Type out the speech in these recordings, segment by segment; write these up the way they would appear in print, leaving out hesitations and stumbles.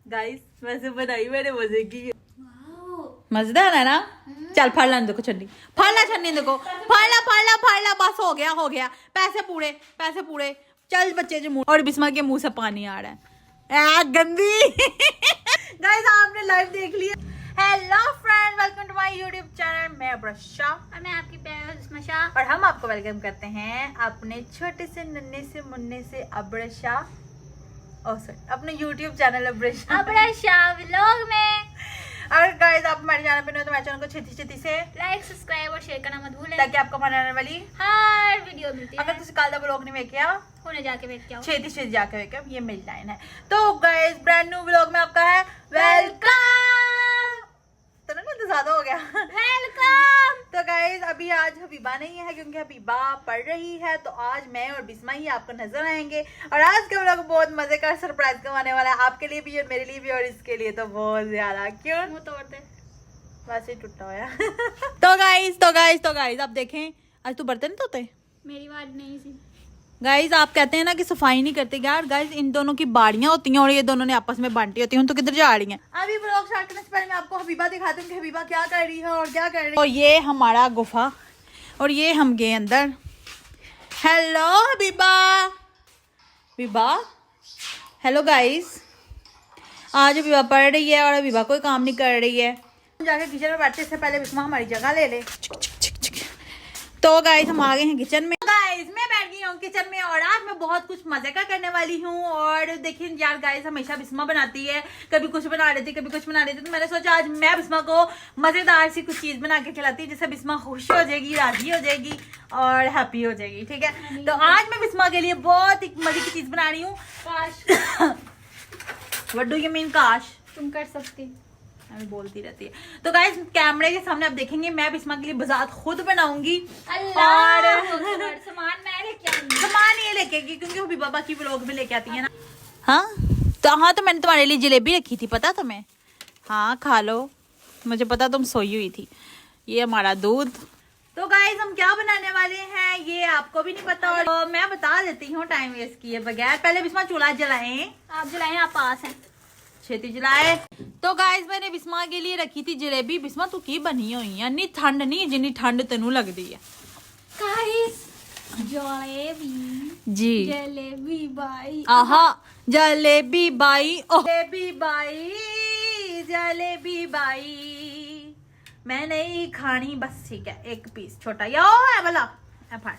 Guys वैसे बनाई मैंने मजे की। मजेदार है ना? चल फाड़ ला देखो छन्नी, फाड़ ला छन्नी देखो, फाड़ ला बस हो गया। पैसे पूरे चल बच्चे जो मुंह। और बिस्मा के मुंह से पानी आ रहा है गंदी। गाइस आपने लाइव देख लिया। Hello friend, welcome to my YouTube channel. मैं अब्रशा और मैं आपकी बिस्मा और हम आपको वेलकम करते हैं अपने छोटे से नन्हे से मुन्ने से अब्रशा अपने यूट्यूब चैनल अब्रशा व्लॉग में। और गाइस आप हमारे चैनल पे नए हो तो हमारे चैनल को छेती से लाइक सब्सक्राइब और शेयर करना मत भूलें ताकि आपको हमारे आने वाली हर वीडियो मिलती है। अगर तुम कल दा व्लॉग नहीं वेखिया होने जाके वेट क्या छेती जाके वेखिया, ये मेरी लाइन है। तो गाइस ब्रांड न्यू व्लॉग में आपका है वेलकम। तो ना तो ज्यादा हो गया वेलकम। तो गाइस अभी आज हबीबा नहीं है क्योंकि हबीबा पढ़ रही है, तो आज मैं और बिस्मा ही आपको नजर आएंगे। और आज का व्लॉग बहुत मजे का सरप्राइज करवाने वाला है आपके लिए भी और मेरे लिए भी और इसके लिए तो बहुत ज्यादा। क्यों मुंह तोड़ते वैसे ही टूटा हुआ। तो गाइस आप देखें, आज तू बर्तन धोते? मेरी बात नहीं सी। गाइस आप कहते हैं ना कि सफाई नहीं करते यार। गाइस इन दोनों की बाड़ियां होती हैं और ये दोनों ने आपस में बांटी होती हैं। तो किधर जा रही हैं? अभी व्लॉग स्टार्ट करने से पहले मैं आपको हबीबा दिखाती हूँ कि हबीबा क्या कर रही है और क्या कर रही है। तो ये हमारा गुफा और ये हम गए अंदर। Hello Habiba hello guys. आज हबीबा पढ़ रही है और हबीबा कोई काम नहीं कर रही है। जाके किचन में बैठने से पहले बिस्मा हमारी जगह ले ले। तो गाइस हम आ गए हैं किचन में। गाइस मैं बैठ गई हूँ किचन में और आज मैं बहुत कुछ मजे का करने वाली हूँ। और देखिए यार गाइस हमेशा बिस्मा बनाती है, कभी कुछ बना लेती कभी कुछ बना लेती। तो मैंने सोचा आज मैं बिस्मा को मजेदार सी कुछ चीज बना के खिलाती जिससे बिस्मा खुश हो जाएगी, राजी हो जाएगी और हैप्पी हो जाएगी। ठीक है, तो आज मैं बिस्मा के लिए बहुत ही मजे की चीज बना रही हूँ। काश व्हाट डू यू मीन काश? तुम कर सकती, हमें बोलती रहती है। तो गाइस कैमरे के सामने आप देखेंगे मैं बिस्मा के लिए बाजार खुद बनाऊंगी और सामान मैं लेके आऊंगी। सामान ये लेके आएगी क्योंकि वो भी बाबा की व्लॉग भी लेके आती है ना। हाँ तो मैंने तुम्हारे लिए जलेबी रखी थी, पता तुम्हें? हाँ खा लो, मुझे पता तुम सोई हुई थी। ये हमारा दूध। तो गाइस हम क्या बनाने वाले हैं ये आपको भी नहीं पता और तो मैं बता देती हूँ टाइम वेस्ट किए बगैर। पहले बिस्मा चूल्हा जलाएं। आप जलाएं, आप पास हैं। छेती जलाए। तो गाइस मैंने बिस्मा के लिए रखी थी जलेबी। बिस्मा तू की बनी हुई है? इन्नी ठंड नहीं जिन्नी ठंड तेनू लगती है। गाइस जलेबी जी जलेबी बाई। आहा जलेबी बाई जलेबी बाई मैं नहीं खानी बस। ठीक है एक पीस छोटा यो है भला फाड़।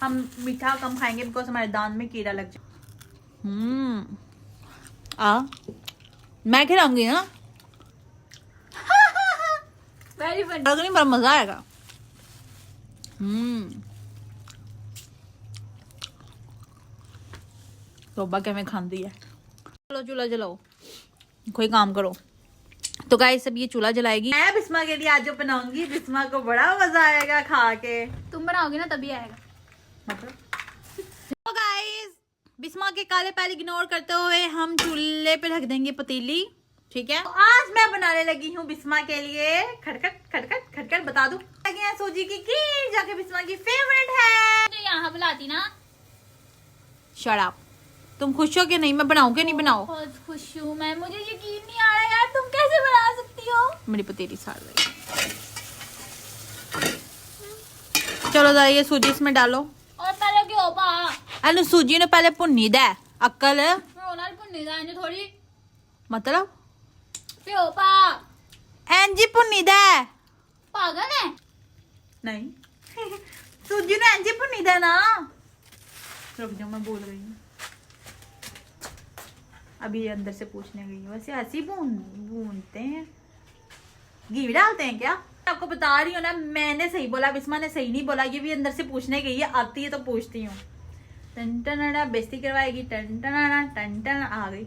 हम मीठा कम खाएंगे बिकॉज हमारे दांत में कीड़ा लग जाए। मैं खिलाऊंगी ना। Very funny. नहीं बड़ा मजा आएगा। तोबा क्या मैं खाती है। चलो चूल्हा जलाओ, कोई काम करो। तो गाइस सब ये चूल्हा जलाएगी। मैं बिस्मा के लिए आज जो बनाऊंगी बिस्मा को बड़ा मजा आएगा खा के। तुम बनाओगी ना तभी आएगा मतलब। तो गाइस बिस्मा के काले पैर इग्नोर करते हुए हम चूल्हे पे रख देंगे पतीली। ठीक है, तो आज मैं बनाने लगी हूँ बिस्मा के लिए खटखट बता दूं लगे हैं सूजी की खीर जाके बिस्मा की फेवरेट है। तो यहाँ बुलाती ना। Shut up. तुम खुश हो कि नहीं? मैं बनाऊं कि नहीं बनाऊं? बहुत खुश हूँ मैं, मुझे यकीन नहीं आ रहा यार तुम कैसे बना सकती हो। मेरी पतीली साड़ रही। चलो जरा ये सूजी इसमें डालो और पहले क्यों पा अनु सूजी ने पहले भुन्नी दे अक्कल भुन्नी दा थोड़ी मतलब प्यो पा एंजी भुन्नी दे। पागल है नहीं सूजी ने एंजी भुन्नी दे ना। रुक जाओ मैं बोल रही हूँ। अभी अंदर से पूछने गई हूँ। वैसे ऐसी भूनते हैं, घी डालते हैं क्या? आपको बता रही हूँ ना, मैंने सही बोला, बिस्मा ने सही नहीं बोला। ये भी अंदर से पूछने गई है, आती है तो पूछती हूँ। टन बेइज्जती करवाएगी। टन आ गई।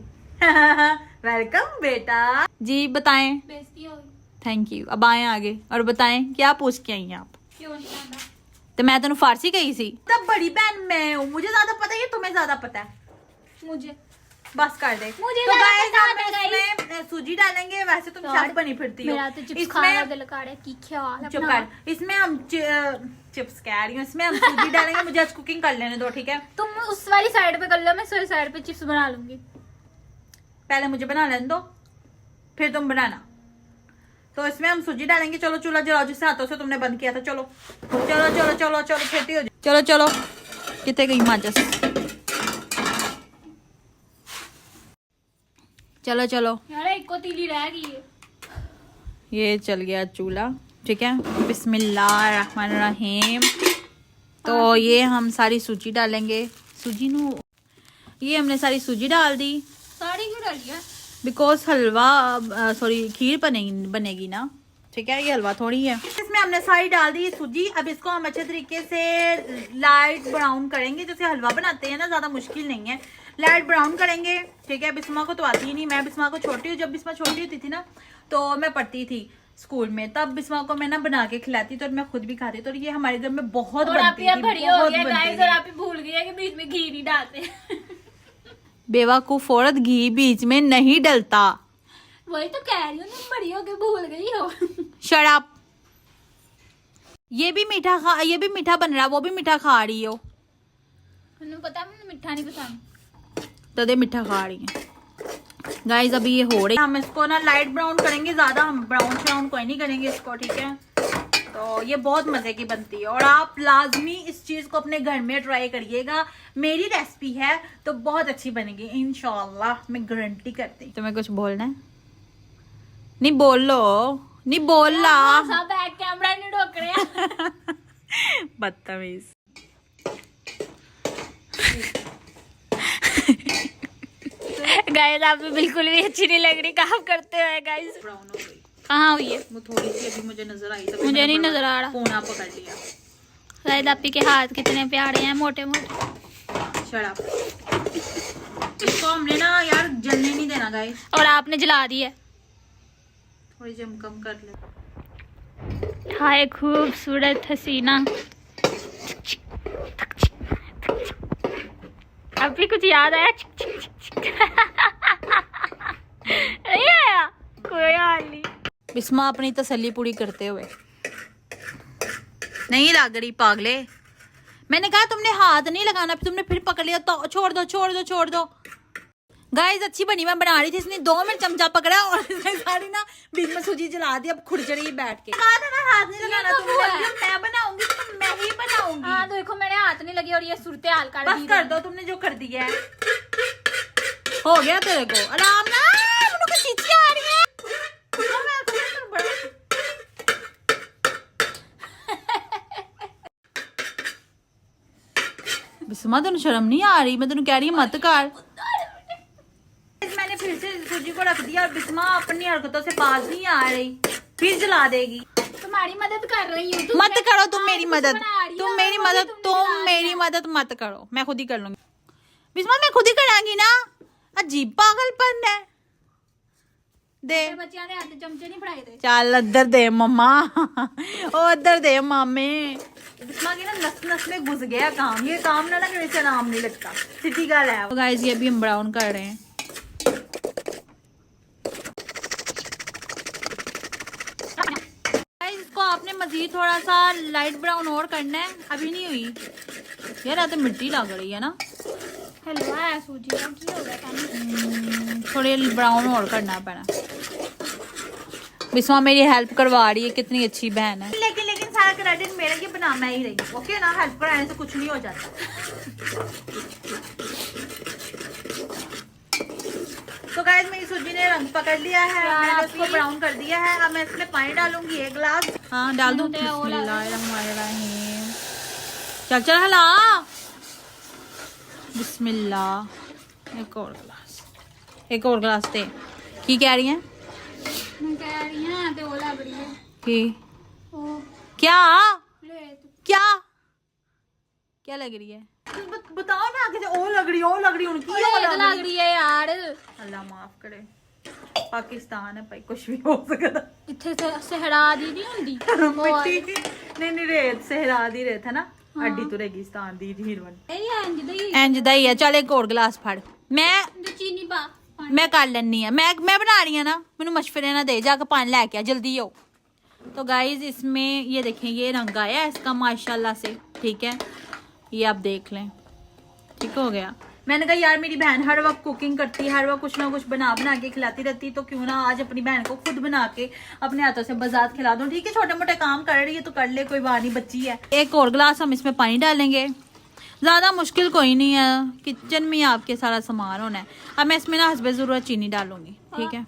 वेलकम बेटा जी। बताएं। बेइज्जती होगी। Thank you. अब आए आगे और बताएं क्या पूछ के आई हैं आप? क्यों नहीं आता? तो मैं तेन फारसी कही सी। तब बड़ी बहन मैं हूँ, मुझे ज्यादा पता है, तुम्हें ज्यादा पता है। मुझे बस कर दे। मुझे तो गाइस इसमें सूजी डालेंगे। वैसे तुम शेफ बनी फिरती हो। मेरा तो चिप्स खाने का दिल कर रहा है। की ख्याल चुप कर। इसमें हम चिप्स कह रही हूँ, इसमें हम सूजी डालेंगे। मुझे आज कुकिंग कर लेने दो, ठीक है? तुम उस वाली साइड पे कर लो, मैं इस वाली साइड पे चिप्स बना लूंगी। पहले मुझे बना लेने दो, फिर तुम बनाना। तो इसमें हम सूजी डालेंगे। चलो चूल्हा जलाओ, जिससे हाथों से तुमने बंद किया था। चलो चलो चलो चलो चलो, खेती हो जाए। चलो चलो, कितने गई माचस। चलो चलो, यार एक को तीली रह गई है। ये चल गया चूल्हा, ठीक है। बिस्मिल्लाहिर्रहमानिर्रहीम। तो ये हम सारी सूजी डालेंगे। सूजी नू, ये हमने सारी सूजी डाल दी। साड़ी क्यों डाली है? बिकॉज हलवा सॉरी खीर बनेगी ना, ठीक है। ये हलवा थोड़ी है। इसमें हमने सारी डाल दी सूजी। अब इसको हम अच्छे तरीके से लाइट ब्राउन करेंगे, जैसे हलवा बनाते हैं ना, ज्यादा मुश्किल नहीं है। लाइट ब्राउन करेंगे, ठीक है। बिस्मा को तो आती ही नहीं। मैं बिस्मा को छोटी हूँ, जब बिस्मा छोटी होती थी ना तो मैं पढ़ती थी स्कूल में, तब बिस्मा को मैं ना बना के खिलाती थी और मैं खुद भी खाती। तो ये हमारे घर में बहुत बनती थी, बहुत बनती और आप भूल गई है कि बीच में घी नहीं डालते। बेवकूफ औरत, घी बीच में नहीं डलता। वही तो कह रही हूँ, तुम बड़ी हो के भूल गई हो। Shut up. ये भी मीठा बन रहा है, वो भी मीठा खा रही हो। मुझे पता है, मुझे मीठा नहीं पसंद। तदे मीठा खा रही है। गाइस अभी ये हो रही है। हम इसको ना लाइट ब्राउन करेंगे, ज्यादा हम ब्राउन कोई नहीं करेंगे इसको, ठीक है। तो ये बहुत मजे की बनती है और आप लाजमी इस चीज को अपने घर में ट्राई करिएगा। मेरी रेसिपी है तो बहुत अच्छी बनेगी इंशाल्लाह, मैं गारंटी करती हूँ। तुम्हें कुछ बोलना है? नहीं बोल लो, नहीं बोलना। सब बैक कैमरा नहीं ढोक रहे। बदतमीज। गाइस आप भी बिल्कुल भी अच्छी नहीं लग रही काम करते हुए। गाइस ब्राउन हो गई। कहाँ हुई है? वो थोड़ी सी अभी मुझे नजर आई, तो मुझे नहीं नजर आ रहा। कोना पकड़ लिया। शायद आपी के हाथ कितने प्यारे हैं, मोटे मोटे। शराब इसको हमने ना यार जलने नहीं देना गाइस। और आपने जला दी है। थोड़ी जम कम कर ले। हाय खूबसूरत हसीना। अभी कुछ याद आया? नहीं आया? कोई हाल नहीं। बिस्मा अपनी तसल्ली पूरी करते हुए, नहीं लग रही पागले। मैंने कहा तुमने हाथ नहीं लगाना, तुमने फिर पकड़ लिया तो छोड़ दो छोड़ दो छोड़ दो। गाइस अच्छी बनी, मैं बना रही थी, इसने 2 मिनट चमचा पकड़ा और इसने सारी ना बीच में सूजी जला दी। अब खुरचड़ी बैठ के कहा था ना हाथ नहीं लगाना। तो तुम बोल रही हो मैं बनाऊंगी तो मैं ही बनाऊंगी। हाँ देखो मेरे हाथ नहीं लगी और ये सूरत हाल कर बस कर दो, तुमने जो कर दिया है हो गया तेरे को। आराम ना, मुझे चीची आ रही है। बिस्मा तेन शर्म नहीं आ रही? मैं तेन कह रही हूँ मत कर। मैंने फिर से सूजी को रख दिया और बिस्मा अपनी हरकतों से बाज नहीं आ रही, फिर जला देगी। तुम्हारी मदद कर रही हूँ। मत करो तुम मेरी मदद, तुम मेरी मदद मत करो, मैं खुद ही कर लूंगी। बिस्मा मैं खुद ही करांगी ना, अजीब पागलपन है। दे बच्चियां ने हाथ चमचे नहीं फड़ाए थे। चल other they mamma, O other they मामे। बिस्मा की ना नस नस में घुस गया काम। ये काम ना किसी से नाम नहीं लगता, सीधी गल है। गाइस ये भी हम ब्राउन कर रहे हैं। इसको आपने मजीद थोड़ा सा लाइट ब्राउन और करना है, अभी नहीं हुई यार। तो मिट्टी लग रही है ना। हलवा है सूजी का, की हो गया? थोड़ी ब्राउन और करना पैना। बिस्मा मेरी हेल्प करवा रही है, कितनी अच्छी बहन है। लेकिन सारा क्रेडिट मेरा, ये बना मैं ही रही, ओके ना। हेल्प कराने से कुछ नहीं हो जाता। तो गाइस मेरी सूजी ने रंग पकड़ लिया है, मैंने इसको ब्राउन कर दिया है। अब मैं इसमें पानी डालूंगी 1 गिलास। हाँ डाल दूं। बिस्मिल्लाहिर्रहमानिर्रहीम। चल चल हला। बिस्मिल्लाह। एक और गिलास दे। की कह रही है? मैं कह रही हूं ते ओला बड़ी है की ओ क्या ले तू। क्या लग रही है? बताओ ना आगे से। ओ लग रही उनकी लग रही है यार। अल्लाह माफ करे, पाकिस्तान है भाई, कुछ भी हो सकता। इथे सहरा दी नहीं हुंदी मिट्टी नहीं रेत सहरा दी रेत है ना। हड्डी तो रेगिस्तान दी हीरवन इंज दा ही है। चल एक और गिलास फड़। मैं चीनी पा मैं कर लेनी है, मैं बना रही हूँ ना। मैनू मशवरे ना दे, जाकर पानी लेके आ जल्दी हो। तो गाइज इसमें ये देखें, ये रंग आया इसका माशाल्लाह से, ठीक है। ये आप देख लें, ठीक हो गया। मैंने कहा यार मेरी बहन हर वक्त कुकिंग करती है, हर वक्त कुछ ना कुछ बना बना के खिलाती रहती, तो क्यों ना आज अपनी बहन को खुद बना के अपने हाथों से बाजार खिला दूं। ठीक है, छोटे मोटे काम कर रही है तो कर ले, कोई बात नहीं, बच्ची है। एक और गिलास हम इसमें पानी डालेंगे, ज़्यादा मुश्किल कोई नहीं है, किचन में ही आपके सारा सामान होना है। अब मैं इसमें ना हस्बे ज़रूरत चीनी डालूंगी। ठीक है,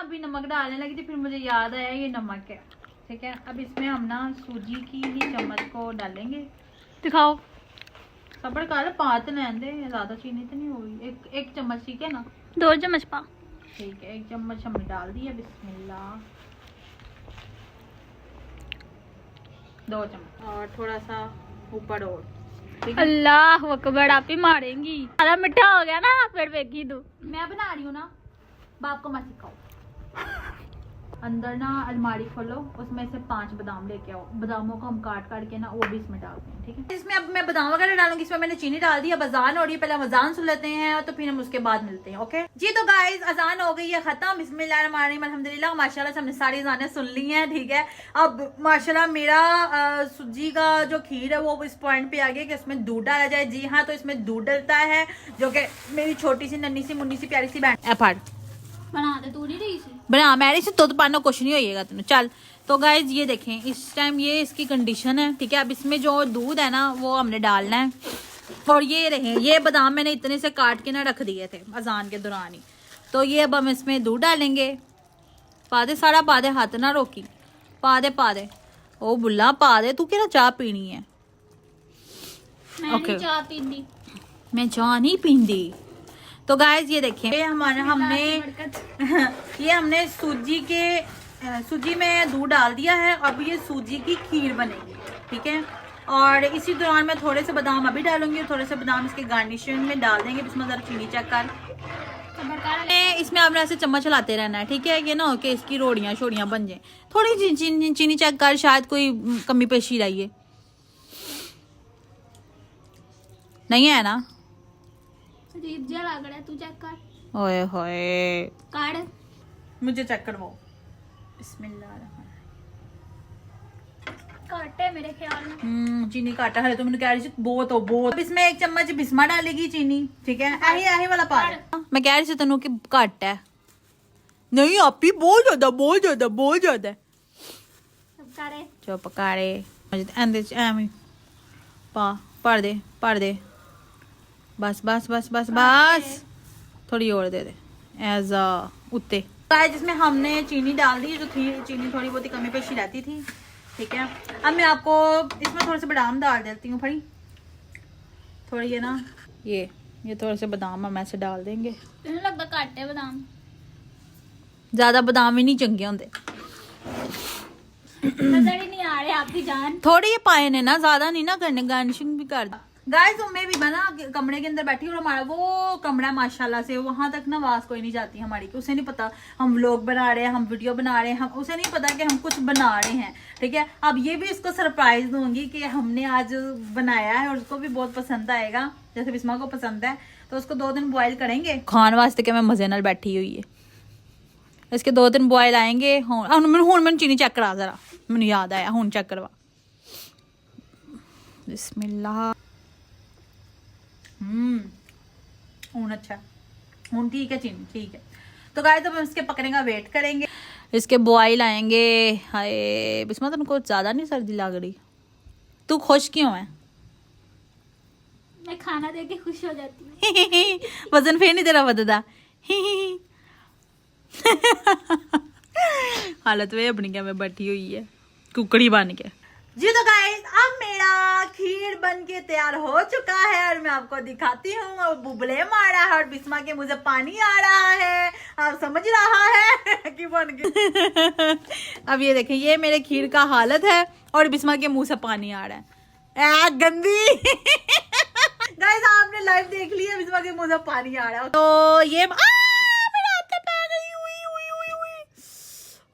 अभी नमक डालने लगी थी, फिर मुझे याद आया ये नमक है। ठीक है, अब इसमें हम ना सूजी की ही चम्मच को डालेंगे। दिखाओ। सबर कर, 5 दे, ज़्यादा चीनी तो नहीं होगी। एक चम्मच, ठीक है ना? 2 चम्मच पा। ठीक है, 1 चम्मच हमने डाल दिया। बिस्मिल्लाह, 2 चम्मच और थोड़ा सा ऊपर और। ठीक है, अल्लाह अकबर, आप ही मारेंगी। सारा मिठा हो गया ना, फिर फेंकी दो। मैं बना रही हूँ ना, बाप को मत सिखाओ। अंदर ना अलमारी खोलो, उसमें से 5 बादाम लेके आओ। बादामों को हम काट काट के ना वो भी इसमें डालते हैं। ठीक है, इसमें अब मैं बादाम वगैरह डालूंगी। इसमें मैंने चीनी डाल दी। अब अजान हो रही है, पहले हम अजान सुन लेते हैं तो फिर हम उसके बाद मिलते हैं। ओके जी, तो गाइस अजान हो गई है खत्म। बिस्मिल्लाहिर्रहमानिर्रहीम, अल्हम्दुलिल्लाह, माशाल्लाह से हमने सारी अजानें सुन ली हैं। ठीक है, अब माशाल्लाह मेरा सूजी का जो खीर है वो इस पॉइंट पे आ गया कि इसमें दूध डाला जाए। जी हाँ, तो इसमें दूध डलता है, जो कि मेरी छोटी सी नन्ही सी मुन्नी सी प्यारी सी बहन बना दे, तू नहीं रही से बना मेरे से तो पाना कुछ नहीं होइएगा तेन। चल तो गाइज ये देखें, इस टाइम ये इसकी कंडीशन है। ठीक है, अब इसमें जो दूध है ना वो हमने डालना है। और ये रहे, ये बादाम मैंने इतने से काट के ना रख दिए थे अजान के दौरान ही। तो ये अब हम इसमें दूध डालेंगे। पा दे सारा, पा दे, हाथ ना रोकी, पा दे पा दे। ओ बुल्ला पा दे, तू क्या चाह पीनी है? मैं नहीं चाह पींदी। मैं चाह नहीं पींदी। तो गाइज ये देखें, ये हमने ये हमने सूजी में दूध डाल दिया है। अब ये सूजी की खीर बनेगी। ठीक है, और इसी दौरान मैं थोड़े से बादाम अभी डालूंगी और थोड़े से बादाम इसके गार्निशिंग में डाल देंगे। इसमें जरा चीनी चेक कर। इसमें आपने ऐसे चम्मच चलाते रहना है। ठीक है, ये ना हो कि इसकी रोड़ियां शोड़ियां बन जाए। थोड़ी चीनी चेक कर, शायद कोई कमी पेशी रही है। नहीं है ना? अजीब जा लग रहा है, तू चेक कर। ओए होए, काट। मुझे चेक करवाओ। बिस्मिल्लाह, काटे मेरे ख्याल में। चीनी काटा है तो मैंने कह रही थी बहुत हो बहुत। अब इसमें 1 चम्मच बिस्मा डालेगी चीनी। ठीक है, आही वाला पा। मैं कह रही थी तेनों कि घट है। नहीं आपी, बहुत ज्यादा बहुत ज्यादा बहुत ज्यादा। चुप करे, एवं पा दे पा दे, बस बस बस बस बस, थोड़ी और दे दे एज उत्ते। जिसमें हमने चीनी डाल दी, जो थी चीनी थोड़ी बहुत ही कमी पेशी रहती थी। ठीक है, अब मैं आपको इसमें थोड़े से बादाम डाल देती हूँ। थोड़ी है ना, ये थोड़े से बादाम हम ऐसे डाल देंगे। मुझे लगता काटे बादाम, ज्यादा बादाम ही नहीं चंगे होंगे। नजर ही नहीं आ रहे आपकी जान। थोड़े ये पाए ने ना, ज्यादा नहीं ना करने। गार्निशिंग भी कर गाइस। मैं भी बना कमरे के अंदर बैठी और हमारा वो कमरा माशाल्लाह से वहां तक ना आवाज कोई नहीं जाती हमारी, कि उसे नहीं पता हम व्लॉग बना रहे हैं, हम वीडियो बना रहे हैं, हम उसे नहीं पता कि हम कुछ बना रहे हैं। ठीक है, अब ये भी इसको सरप्राइज दूंगी कि हमने आज बनाया है और उसको भी बहुत पसंद आएगा, जैसे बिस्मा को पसंद है। तो उसको 2 दिन बॉयल करेंगे खान वास्ते के मैं मजे नाल बैठी हुई है। इसके 2 दिन बॉयल आएंगे। हूं मैंने चीनी चेक करा, जरा मैंने याद आया, हूं चेक करवा। बिस्मिल्लाह, हूं अच्छा, हूं ठीक है चीनी, ठीक है। तो गाइस अब हम इसके पकने का वेट करेंगे, इसके बॉयल आएंगे। हाय बिस्मा, तुमको ज्यादा नहीं सर्दी लग रही? तू खुश क्यों है? मैं खाना देके खुश हो जाती हूँ। वजन फिर नहीं तेरा बददा। हालत वे अपनी क्या मैं बैठी हुई है कुकड़ी बन के। जी तो गाइस, अब मेरा खीर बन के तैयार हो चुका है और मैं आपको दिखाती हूँ। अब बुबले मारा है और बिस्मा के मुंह से पानी आ रहा है। आप समझ रहा है कि बन गई। अब ये देखें, ये मेरे खीर का हालत है और बिस्मा के मुंह से पानी आ रहा है। गंदी। गाइस आपने लाइव देख लिया, बिस्मा के मुंह से पानी आ रहा है। तो ये मेरे हाथ पे पै गई।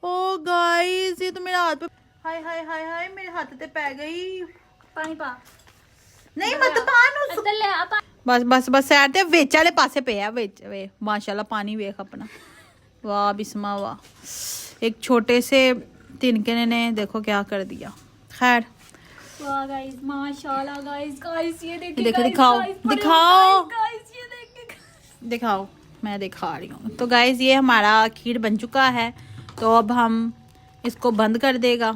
ओ गाइस, ये तो मेरा हाथ पे, हाय हाय हाय हाय, मेरे हाथ पे पै गई। पानी पा। नहीं मत पान ले आ पा। बस बस बस सैड ते विच वाले पासे पे है, विच वे माशाल्लाह पानी वेख अपना। वाह बिस्मा वाह, एक छोटे से तिनके ने देखो क्या कर दिया। खैर वाह गाइस, माशाल्लाह गाइस, गाइस ये देखिए, देखो, दिखाओ दिखाओ। गाइस दिखाओ, मैं दिखा रही हूँ। तो गाइस ये हमारा खीर बन चुका है, तो अब हम इसको बंद कर देगा।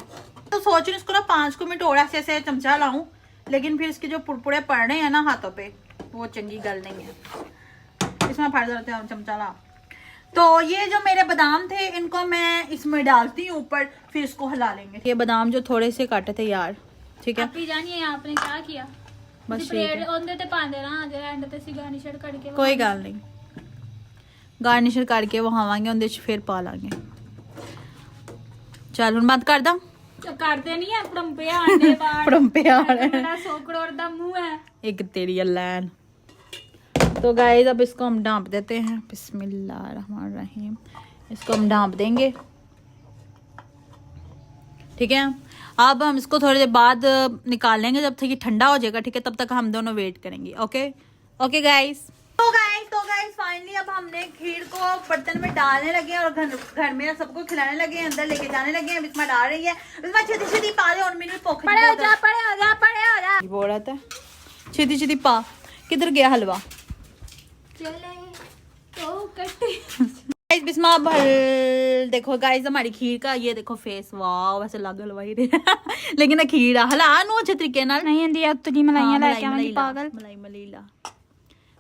तो सोच रही हूँ इसको ना 5 मिनट और ऐसे ऐसे चमचा लाऊं, लेकिन फिर इसके जो पुरपुरे पड़ रहे हैं ना हाथों पे, वो चंगी गल नहीं है। इसमें फट जाते हैं चमचा ला। तो ये जो मेरे बादाम थे इनको मैं इसमें डालती हूँ ऊपर, फिर इसको हिला लेंगे। ये बादाम जो थोड़े से काटे थे यार, ठीक है। आपी जानिए आपने क्या किया, बस कोई गल नहीं, गार्निशर करके वो हवांगे उनके फिर पा लांगे। चल हुण बंद कर दा। करते नहीं है पड़ंपे आने बाहर, पड़ंपे आ रहे हैं। मेरा 100 करोड़ दा मुंह है। एक तेरी अल्लाह। तो गाइस अब इसको हम ढांप देते हैं। बिस्मिल्लाहिर्रहमानिर्रहीम। इसको हम ढांप देंगे, ठीक है। अब हम इसको थोड़ी देर बाद निकाल लेंगे जब तक ये ठंडा हो जाएगा, ठीक है। तब तक हम दोनों वेट करेंगे। Okay okay guys. तो गाइस फाइनली अब हमने खीर को बर्तन में डालने लगे और घर में सबको खिलाने लगे, अंदर लेके जाने लगे हैं। बिस्मा डाल रही है, बिस्मा छेती छेती पा दे और मेरी पोखरी पड़े हो जा बोल रहा था छेती छेती पा। किधर गया हलवा? चले तो कट्टी। गाइस बिस्मा भर देखो गाइस हमारी खीर का ये देखो फेस, वाह वैसे लग हलवा ही रे। लेकिन खीर हला नो अच्छे तरीके नाल नहीं आंदी अब तुझी मलाइयां लेके आवांगी पागल। मलाई मलीला।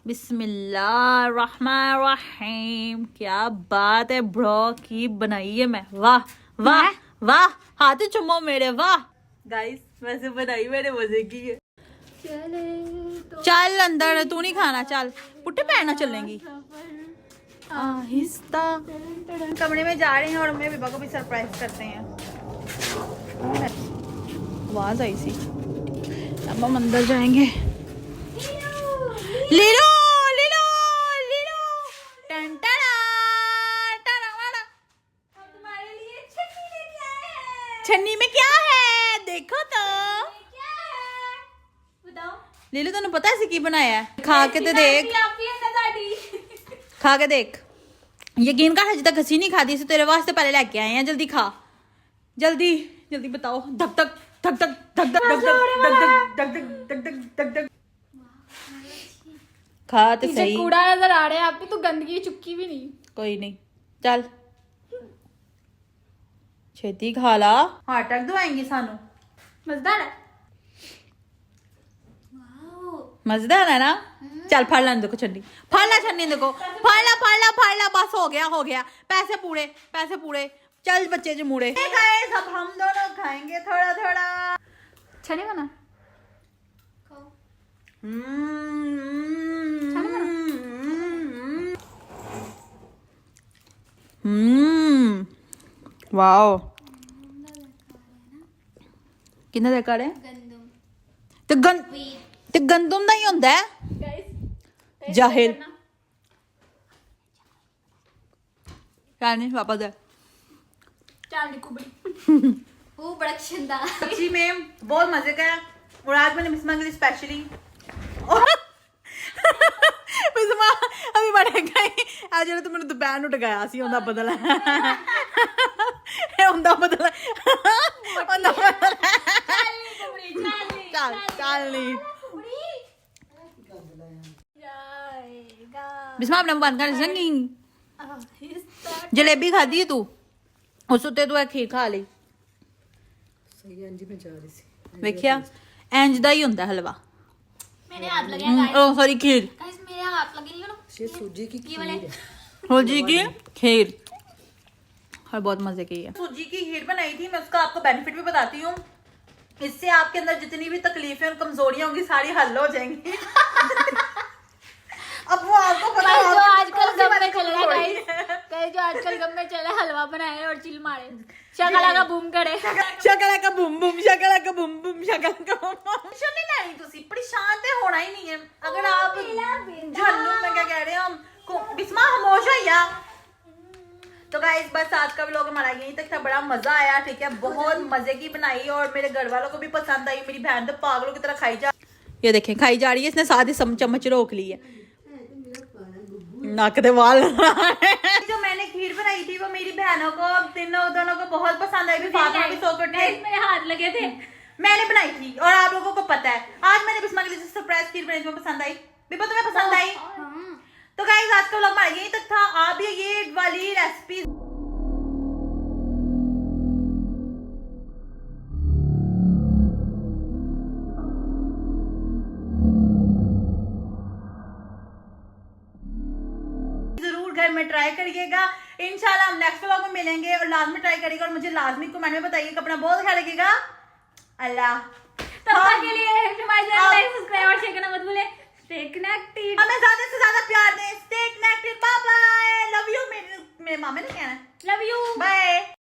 बिस्मिल्लाहिर्रहमानिर्रहीम। क्या बात है ब्रो, की बनाई है मैं, वाह वाह वाह। हाथ चुमो मेरे, वाह। गाइस वैसे बनाई मैंने मजे की है। चल अंदर, तू नहीं खाना, चल पुट्टे पहना चलेंगी आहिस्ता। कमरे में जा रहे हैं और मैं विभा को भी सरप्राइज करते हैं। आवाज आई सी। अब हम अंदर जाएंगे। ले लो ले लो ले लो। टन टना टना वाला। हम तुम्हारे लिए छन्नी लेके आए हैं। छन्नी में क्या है देखो तो। क्या है बताओ। ले लो, तूने पता है की बनाया है? खा के तो देख, खा के देख। यकीन कर हजे तक हसी नहीं खाती, इसे तेरे वास्ते पहले लेके आए हैं। जल्दी खा, जल्दी जल्दी बताओ। धक धक धक धक धक धक धक धक धक धक धक धक धक। खा तो सही। कूड़ा नजर आ रहा है आप भी, तो गंदगी चुक्की भी नहीं। कोई नहीं, चल छेती खा ला। हार्ट अटैक दवाएंगी सानू। मजेदार है, मजेदार है ना। चल फाड़ ला देखो छन्नी, फाड़ ला छन्नी देखो, फाड़ ला फाड़ ला फाड़ ला। बस हो गया हो गया। पैसे पूरे पैसे पूरे। चल बच्चे जो मुड़े। अब हम दोनों खाएंगे थोड़ा थोड़ा। अच्छा नहीं बना? वाओ किन्ना दे करे ते गंदम दा ही होंदा है जाहिल। वापस है वो बड़ा शिंदा। सच्ची में बहुत मजे का है। और आज मैंने बिस्मा के लिए स्पेशली बिस्मा अभी बड़े गई आज जो तुमने दोपहर ਨੂੰ ਟਗਾਇਆ ਸੀ ਉਹਦਾ ਬਦਲਾ ਇਹ ਉਹਦਾ ਬਦਲਾ ਉਹਦਾ ਬਦਲਾ ਚੱਲ ਚੱਲ ਨਹੀਂ बिस्मा अपना बंद कर संगी। जलेबी खाधी है तू उस उत्ते तू खीर खा ली। वेखिया इंज दा ही हुंदा हलवा। मेरे हाथ लगे गाइस। ओ सॉरी खीर। गाइस मेरे हाथ लगे ना। ये सूजी की खीर है। सूजी की खीर और बहुत मजे की है। सूजी की खीर बनाई थी मैं, उसका आपको बेनिफिट भी बताती हूँ। इससे आपके अंदर जितनी भी तकलीफें और कमजोरियां होंगी सारी हल हो जाएंगी। अब वो आपको पता है जो आजकल गम में चल रहा है गाइस, जो आजकल गम में चल रहा है हलवा बनाए और चिल मारे, शकला का बूम करे, शकला का बूम बूम, शकला का बूम बूम, शकला का बूम बूम। टेंशन नहीं लेनी, तुसी परेशान ते होना ही नहीं है। अगर आप झल्लू में क्या कह रहे हो हम बिस्मा खामोश हो या। तो गाइस बस आज का व्लॉग हमारा यहीं तक था। बड़ा मजा आया, ठीक है। बहुत मजे की बनाई और मेरे घर वालों को भी पसंद आई। मेरी बहन तो पागलों की तरह खाई जा, ये देखें खाई जा रही है। इसने साथ ही चम्मच रोक ली है। नक दे वाल। जो मैंने खीर बनाई थी वो मेरी बहनों को दोनों को बहुत पसंद आई। फातिमा भी सोकर मेरे हाथ लगे थे। मैंने बनाई थी और आप लोगों को पता है आज मैंने बिस्मा के लिए सरप्राइज खीर बनाई, तुम्हें पसंद आई? बिपा तुम्हें पसंद आई? तो गाइस आज का व्लॉग हमारा यहीं तक था। आप भी ये वाली रेसिपी जरूर घर में ट्राई करिएगा। इंशाल्लाह हम नेक्स्ट व्लॉग में मिलेंगे और लाजमी ट्राई करिएगा और मुझे लाजमी कमेंट में बताइएगा। अपना बहुत ख्याल रखिएगा। अल्लाह तब तक के लिए हमारे चैनल लाइक सब्सक्राइब और शेयर करना मत भूलें। स्टे कनेक्टेड, हमें ज्यादा से ज्यादा प्यार दें। Stay connected, bye bye, love you. मेरे मामा ने कहना है लव यू, बाय।